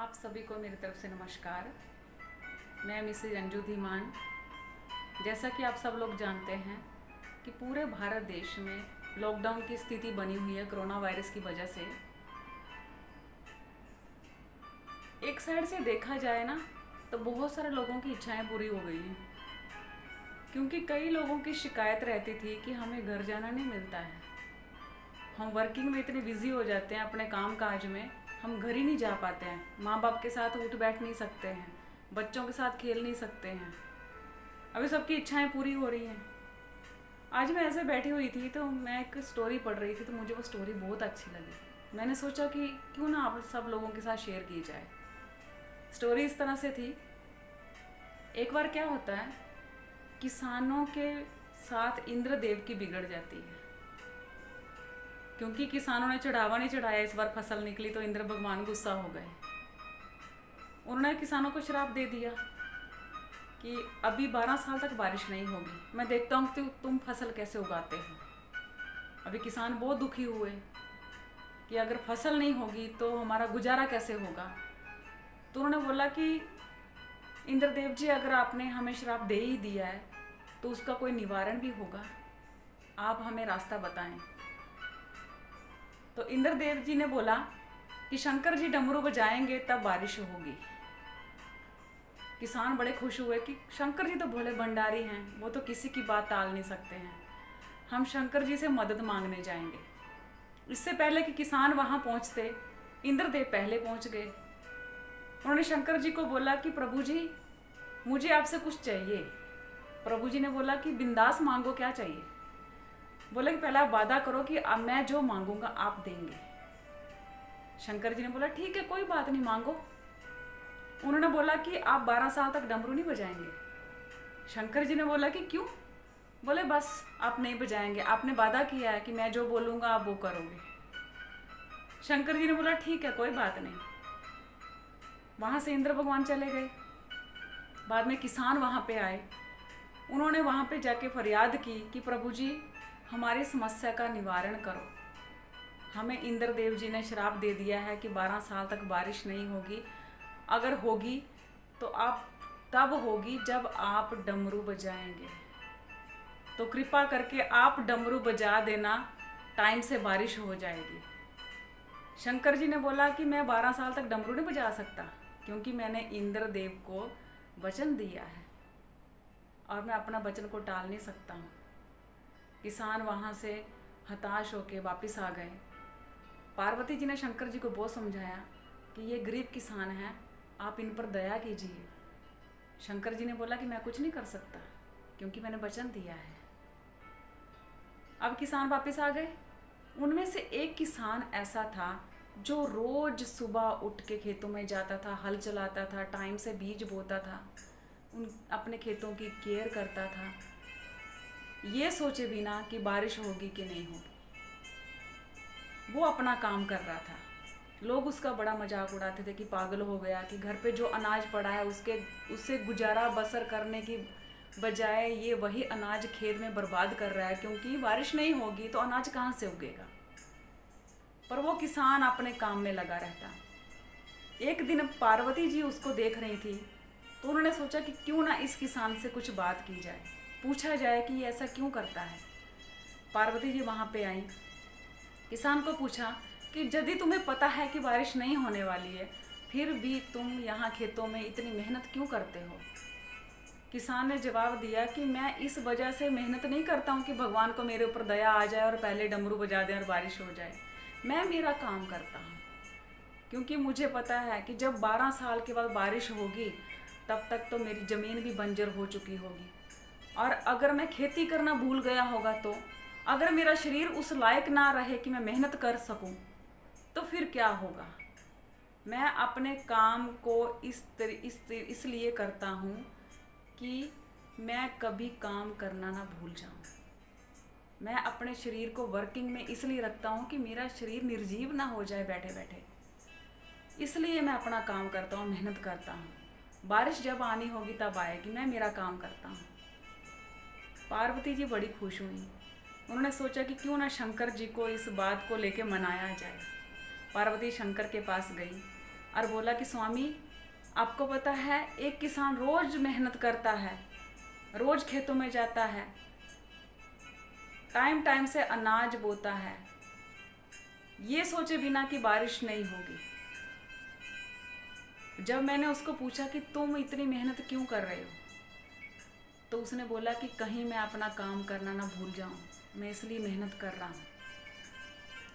आप सभी को मेरी तरफ से नमस्कार। मैं मिसेज अंजू धीमान। जैसा कि आप सब लोग जानते हैं कि पूरे भारत देश में लॉकडाउन की स्थिति बनी हुई है कोरोना वायरस की वजह से। एक साइड से देखा जाए ना तो बहुत सारे लोगों की इच्छाएं पूरी हो गई हैं, क्योंकि कई लोगों की शिकायत रहती थी कि हमें घर जाना नहीं मिलता है। हम वर्किंग में इतने बिजी हो जाते हैं अपने काम काज में, हम घर ही नहीं जा पाते हैं, माँ बाप के साथ उठ बैठ नहीं सकते हैं, बच्चों के साथ खेल नहीं सकते हैं। अभी सबकी इच्छाएं पूरी हो रही हैं। आज मैं ऐसे बैठी हुई थी तो मैं एक स्टोरी पढ़ रही थी, तो मुझे वो स्टोरी बहुत अच्छी लगी। मैंने सोचा कि क्यों ना आप सब लोगों के साथ शेयर की जाए। स्टोरी इस तरह से थी। एक बार क्या होता है, किसानों के साथ इंद्रदेव की बिगड़ जाती है, क्योंकि किसानों ने चढ़ावा नहीं चढ़ाया। इस बार फसल निकली तो इंद्र भगवान गुस्सा हो गए। उन्होंने किसानों को श्राप दे दिया कि अभी 12 साल तक बारिश नहीं होगी, मैं देखता हूँ कि तुम फसल कैसे उगाते हो। अभी किसान बहुत दुखी हुए कि अगर फसल नहीं होगी तो हमारा गुजारा कैसे होगा। तो उन्होंने बोला कि इंद्रदेव जी, अगर आपने हमें श्राप दे ही दिया है तो उसका कोई निवारण भी होगा, आप हमें रास्ता बताएं। तो इंद्रदेव जी ने बोला कि शंकर जी डमरू बजाएंगे तब बारिश होगी। किसान बड़े खुश हुए कि शंकर जी तो भोले भंडारी हैं, वो तो किसी की बात टाल नहीं सकते हैं, हम शंकर जी से मदद मांगने जाएंगे। इससे पहले कि किसान वहाँ पहुँचते, इंद्रदेव पहले पहुँच गए। उन्होंने शंकर जी को बोला कि प्रभु जी, मुझे आपसे कुछ चाहिए। प्रभु जी ने बोला कि बिंदास मांगो, क्या चाहिए। बोले कि पहले आप वादा करो कि अब मैं जो मांगूंगा आप देंगे। शंकर जी ने बोला ठीक है, कोई बात नहीं, मांगो। उन्होंने बोला कि आप 12 साल तक डमरू नहीं बजाएंगे। शंकर जी ने बोला कि क्यों। बोले बस आप नहीं बजाएंगे, आपने वादा किया है कि मैं जो बोलूँगा आप वो करोगे। शंकर जी ने बोला ठीक है, कोई बात नहीं। वहाँ से इंद्र भगवान चले गए। बाद में किसान वहाँ पे आए। उन्होंने वहाँ पे जाके फरियाद की कि प्रभु जी, हमारी समस्या का निवारण करो। हमें इंद्रदेव जी ने श्राप दे दिया है कि 12 साल तक बारिश नहीं होगी, अगर होगी तो आप तब होगी जब आप डमरू बजाएंगे। तो कृपा करके आप डमरू बजा देना, टाइम से बारिश हो जाएगी। शंकर जी ने बोला कि मैं 12 साल तक डमरू नहीं बजा सकता, क्योंकि मैंने इंद्रदेव को वचन दिया है और मैं अपना वचन को टाल नहीं सकता हूँ। किसान वहाँ से हताश होकर वापस आ गए। पार्वती जी ने शंकर जी को बहुत समझाया कि ये गरीब किसान हैं, आप इन पर दया कीजिए। शंकर जी ने बोला कि मैं कुछ नहीं कर सकता, क्योंकि मैंने वचन दिया है। अब किसान वापस आ गए। उनमें से एक किसान ऐसा था जो रोज सुबह उठ के खेतों में जाता था, हल चलाता था, टाइम से बीज बोता था, अपने खेतों की केयर करता था, ये सोचे बिना कि बारिश होगी कि नहीं होगी। वो अपना काम कर रहा था। लोग उसका बड़ा मजाक उड़ाते थे कि पागल हो गया, कि घर पे जो अनाज पड़ा है उससे गुजारा बसर करने की बजाय ये वही अनाज खेत में बर्बाद कर रहा है, क्योंकि बारिश नहीं होगी तो अनाज कहाँ से उगेगा। पर वो किसान अपने काम में लगा रहता। एक दिन पार्वती जी उसको देख रही थी, तो उन्होंने सोचा कि क्यों ना इस किसान से कुछ बात की जाए, पूछा जाए कि ये ऐसा क्यों करता है। पार्वती जी वहाँ पे आई। किसान को पूछा कि यदि तुम्हें पता है कि बारिश नहीं होने वाली है, फिर भी तुम यहाँ खेतों में इतनी मेहनत क्यों करते हो। किसान ने जवाब दिया कि मैं इस वजह से मेहनत नहीं करता हूँ कि भगवान को मेरे ऊपर दया आ जाए और पहले डमरू बजा दें और बारिश हो जाए। मैं मेरा काम करता हूँ, क्योंकि मुझे पता है कि जब 12 साल के बाद बारिश होगी तब तक तो मेरी ज़मीन भी बंजर हो चुकी होगी, और अगर मैं खेती करना भूल गया होगा, तो अगर मेरा शरीर उस लायक ना रहे कि मैं मेहनत कर सकूं, तो फिर क्या होगा। मैं अपने काम को इसलिए करता हूँ कि मैं कभी काम करना ना भूल जाऊँ। मैं अपने शरीर को वर्किंग में इसलिए रखता हूँ कि मेरा शरीर निर्जीव ना हो जाए बैठे बैठे, इसलिए मैं अपना काम करता हूँ, मेहनत करता हूँ। बारिश जब आनी होगी तब आएगी, मैं मेरा काम करता हूँ। पार्वती जी बड़ी खुश हुई। उन्होंने सोचा कि क्यों ना शंकर जी को इस बात को लेके मनाया जाए। पार्वती शंकर के पास गई, और बोला कि स्वामी, आपको पता है एक किसान रोज मेहनत करता है, रोज खेतों में जाता है, टाइम टाइम से अनाज बोता है, ये सोचे बिना कि बारिश नहीं होगी। जब मैंने उसको पूछा कि तुम इतनी मेहनत क्यों कर रहे हो, तो उसने बोला कि कहीं मैं अपना काम करना ना भूल जाऊं, मैं इसलिए मेहनत कर रहा हूं।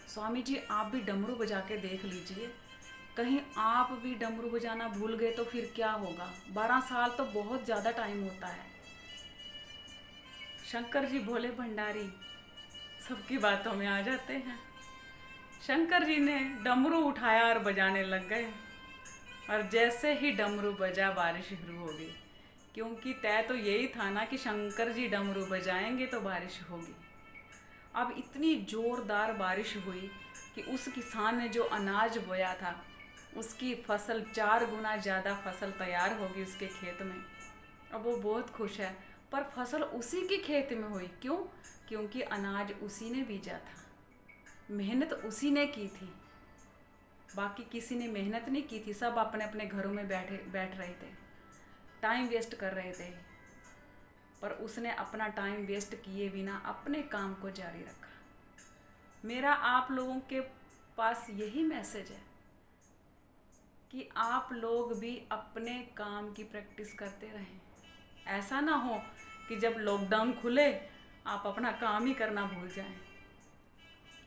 स्वामी जी, आप भी डमरू बजा के देख लीजिए, कहीं आप भी डमरू बजाना भूल गए तो फिर क्या होगा। 12 साल तो बहुत ज़्यादा टाइम होता है। शंकर जी भोले भंडारी सबकी बातों में आ जाते हैं। शंकर जी ने डमरू उठाया और बजाने लग गए, और जैसे ही डमरू बजा बारिश शुरू हो गई, क्योंकि तय तो यही था ना कि शंकर जी डमरू बजाएंगे तो बारिश होगी। अब इतनी ज़ोरदार बारिश हुई कि उस किसान ने जो अनाज बोया था उसकी फसल 4 गुना ज़्यादा फसल तैयार होगी उसके खेत में। अब वो बहुत खुश है, पर फसल उसी के खेत में हुई। क्यों? क्योंकि अनाज उसी ने बीजा था, मेहनत उसी ने की थी, बाकी किसी ने मेहनत नहीं की थी। सब अपने अपने घरों में बैठ रहे थे, टाइम वेस्ट कर रहे थे, पर उसने अपना टाइम वेस्ट किए बिना अपने काम को जारी रखा। मेरा आप लोगों के पास यही मैसेज है कि आप लोग भी अपने काम की प्रैक्टिस करते रहें। ऐसा ना हो कि जब लॉकडाउन खुले आप अपना काम ही करना भूल जाएं।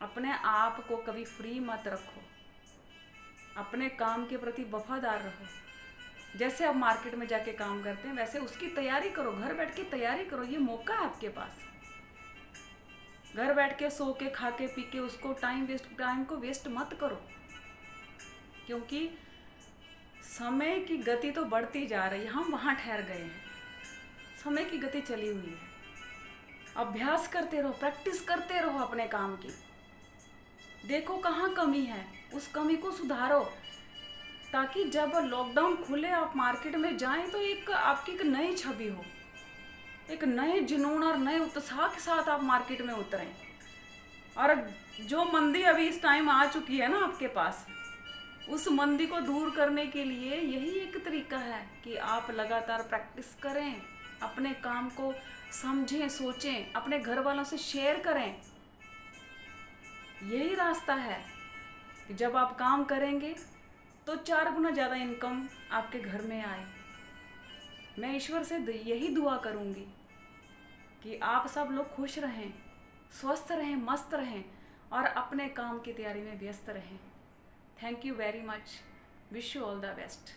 अपने आप को कभी फ्री मत रखो, अपने काम के प्रति वफादार रहो। जैसे आप मार्केट में जाके काम करते हैं वैसे उसकी तैयारी करो, घर बैठ के तैयारी करो। ये मौका है आपके पास। घर बैठ के सो के खा के पी के उसको टाइम को वेस्ट मत करो, क्योंकि समय की गति तो बढ़ती जा रही है, हम वहाँ ठहर गए हैं। समय की गति चली हुई है। अभ्यास करते रहो, प्रैक्टिस करते रहो अपने काम की। देखो कहाँ कमी है, उस कमी को सुधारो, ताकि जब लॉकडाउन खुले आप मार्केट में जाएं तो आपकी एक नई छवि हो, एक नए जुनून और नए उत्साह के साथ आप मार्केट में उतरें। और जो मंदी अभी इस टाइम आ चुकी है ना आपके पास, उस मंदी को दूर करने के लिए यही एक तरीका है कि आप लगातार प्रैक्टिस करें, अपने काम को समझें, सोचें, अपने घर वालों से शेयर करें। यही रास्ता है कि जब आप काम करेंगे तो 4 गुना ज़्यादा इनकम आपके घर में आए। मैं ईश्वर से यही दुआ करूँगी कि आप सब लोग खुश रहें, स्वस्थ रहें, मस्त रहें और अपने काम की तैयारी में व्यस्त रहें। Thank you very much. Wish you all the best.